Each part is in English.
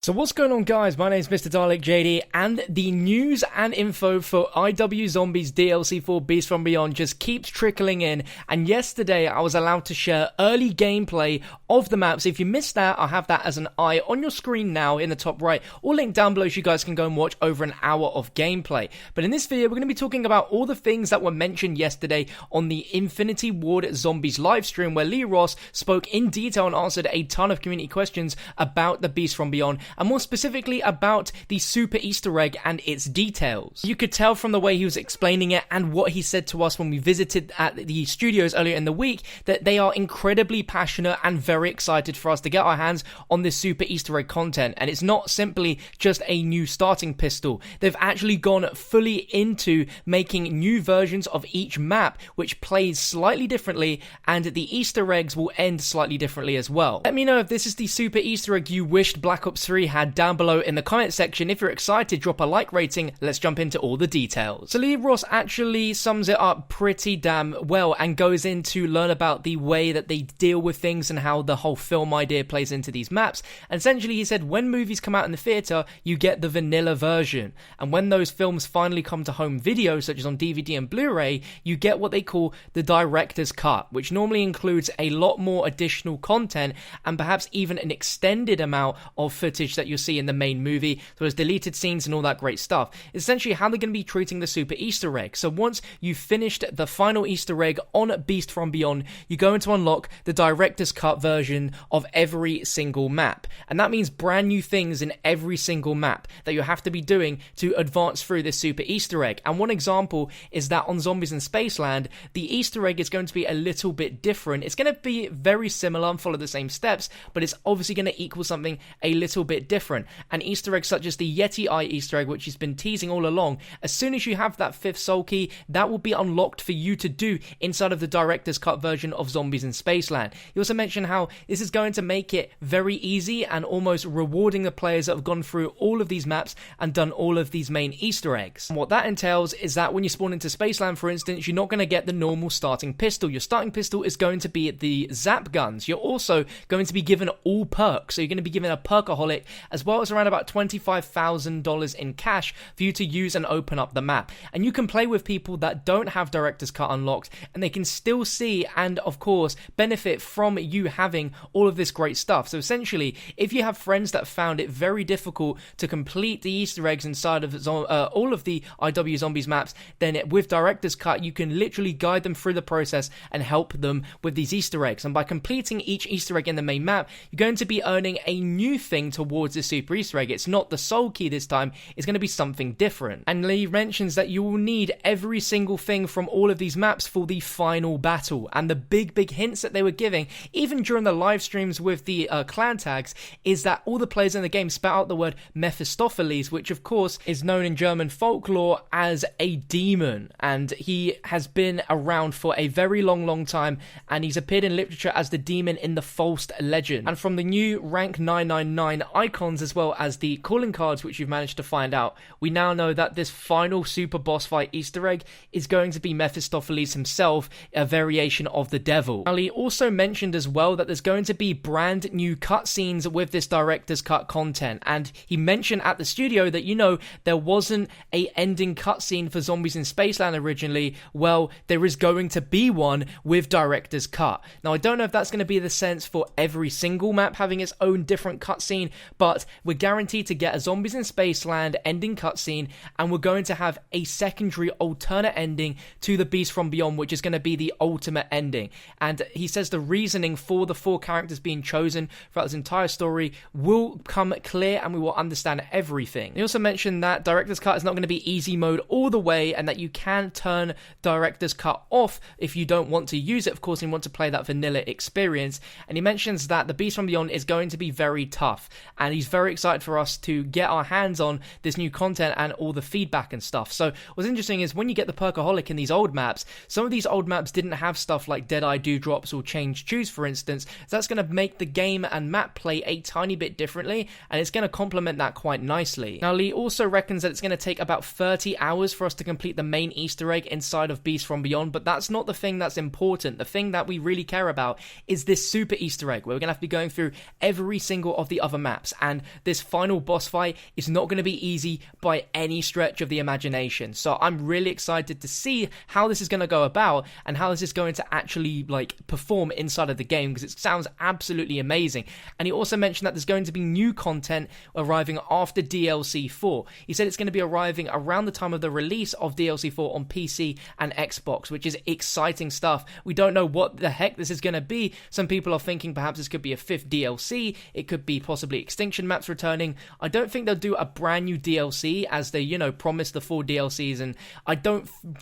So what's going on, guys? My name is Mr. Dalek JD, and the news and info for IW Zombies DLC 4 Beast from Beyond just keeps trickling in, and yesterday I was allowed to share early gameplay of the maps. If you missed that, I'll have that as an eye on your screen now in the top right, or link down below so you guys can go and watch over an hour of gameplay. But in this video, we're going to be talking about all the things that were mentioned yesterday on the Infinity Ward Zombies livestream, where Lee Ross spoke in detail and answered a ton of community questions about the Beast from Beyond, and more specifically about the super Easter egg and its details. You could tell from the way he was explaining it and what he said to us when we visited at the studios earlier in the week that they are incredibly passionate and very excited for us to get our hands on this super Easter egg content. And it's not simply just a new starting pistol. They've actually gone fully into making new versions of each map which plays slightly differently, and the Easter eggs will end slightly differently as well. Let me know if this is the super Easter egg you wished Black Ops 3 had down below in the comment section. If you're excited, drop a like rating. Let's jump into all the details. So Lee Ross actually sums it up pretty damn well and goes in to learn about the way that they deal with things and how the whole film idea plays into these maps. And essentially he said when movies come out in the theatre, you get the vanilla version, and when those films finally come to home video, such as on DVD and Blu-ray, you get what they call the director's cut, which normally includes a lot more additional content and perhaps even an extended amount of footage that you'll see in the main movie, so there's deleted scenes and all that great stuff. Essentially how they're going to be treating the super Easter egg. So once you've finished the final Easter egg on Beast from Beyond, you're going to unlock the director's cut version of every single map, and that means brand new things in every single map that you have to be doing to advance through this super Easter egg. And one example is that on Zombies in Spaceland, the Easter egg is going to be a little bit different. It's going to be very similar and follow the same steps, but it's obviously going to equal something a little bit different. And Easter eggs such as the Yeti Eye Easter egg, which he's been teasing all along, as soon as you have that 5th soul key, that will be unlocked for you to do inside of the director's cut version of Zombies in Spaceland. He also mentioned how this is going to make it very easy and almost rewarding the players that have gone through all of these maps and done all of these main Easter eggs. And what that entails is that when you spawn into Spaceland, for instance, you're not going to get the normal starting pistol. Your starting pistol is going to be the Zap guns. You're also going to be given all perks, so you're going to be given a perkaholic as well as around about $25,000 in cash for you to use and open up the map. And you can play with people that don't have director's cut unlocked, and they can still see and of course benefit from you having all of this great stuff. So essentially, if you have friends that found it very difficult to complete the Easter eggs inside of all of the IW Zombies maps, then with director's cut you can literally guide them through the process and help them with these Easter eggs. And by completing each Easter egg in the main map, you're going to be earning a new thing towards the super Easter egg. It's not the soul key this time, it's going to be something different. And Lee mentions that you will need every single thing from all of these maps for the final battle. And the big hints that they were giving, even during the live streams with the clan tags, is that all the players in the game spout out the word Mephistopheles, which of course is known in German folklore as a demon. And he has been around for a very long time, and he's appeared in literature as the demon in the Faust legend. And from the new rank 999 icons as well as the calling cards which you've managed to find out, we now know that this final super boss fight Easter egg is going to be Mephistopheles himself, a variation of the devil. Now, he also mentioned as well that there's going to be brand new cutscenes with this director's cut content, and he mentioned at the studio that, you know, there wasn't a ending cutscene for Zombies in Spaceland originally. Well, there is going to be one with director's cut. Now, I don't know if that's going to be the sense for every single map having its own different cutscene, but we're guaranteed to get a Zombies in Spaceland ending cutscene, and we're going to have a secondary alternate ending to the Beast from Beyond, which is going to be the ultimate ending. And he says the reasoning for the 4 characters being chosen throughout this entire story will come clear and we will understand everything. He also mentioned that director's cut is not going to be easy mode all the way, and that you can turn director's cut off if you don't want to use it, of course, and want to play that vanilla experience. And he mentions that the Beast from Beyond is going to be very tough, and he's very excited for us to get our hands on this new content and all the feedback and stuff. So what's interesting is when you get the perkaholic in these old maps, some of these old maps didn't have stuff like Deadeye Dewdrops or Change Choose, for instance, so that's going to make the game and map play a tiny bit differently, and it's going to complement that quite nicely. Now, Lee also reckons that it's going to take about 30 hours for us to complete the main Easter egg inside of Beast from Beyond, but that's not the thing that's important. The thing that we really care about is this super Easter egg, where we're going to have to be going through every single of the other maps, and this final boss fight is not going to be easy by any stretch of the imagination. So I'm really excited to see how this is going to go about and how this is going to actually perform inside of the game, because it sounds absolutely amazing. And he also mentioned that there's going to be new content arriving after DLC 4. He said it's going to be arriving around the time of the release of DLC 4 on PC and Xbox, which is exciting stuff. We don't know what the heck this is going to be. Some people are thinking perhaps this could be a 5th DLC. It could be possibly extinction maps returning. I don't think they'll do a brand new DLC as they, promised the 4 DLCs, and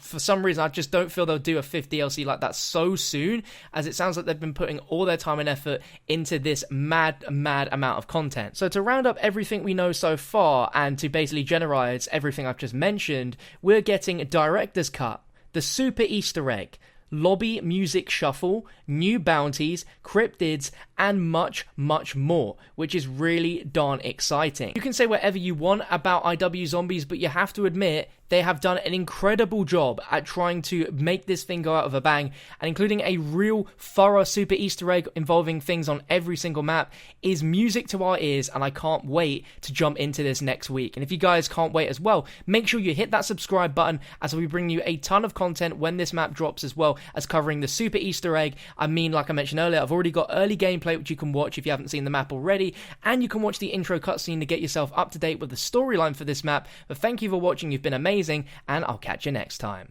for some reason, I just don't feel they'll do a 5th DLC like that so soon, as it sounds like they've been putting all their time and effort into this mad amount of content. So to round up everything we know so far, and to basically generalize everything I've just mentioned, we're getting a director's cut, the super Easter egg, lobby music shuffle, new bounties, cryptids, and much more, which is really darn exciting. You can say whatever you want about IW Zombies, but you have to admit they have done an incredible job at trying to make this thing go out of a bang, and including a real thorough super Easter egg involving things on every single map is music to our ears, and I can't wait to jump into this next week. And if you guys can't wait as well, make sure you hit that subscribe button, as we bring you a ton of content when this map drops, as well as covering the super Easter egg. I mean, like I mentioned earlier, I've already got early gameplay which you can watch if you haven't seen the map already, and you can watch the intro cutscene to get yourself up to date with the storyline for this map. But thank you for watching, you've been amazing, and I'll catch you next time.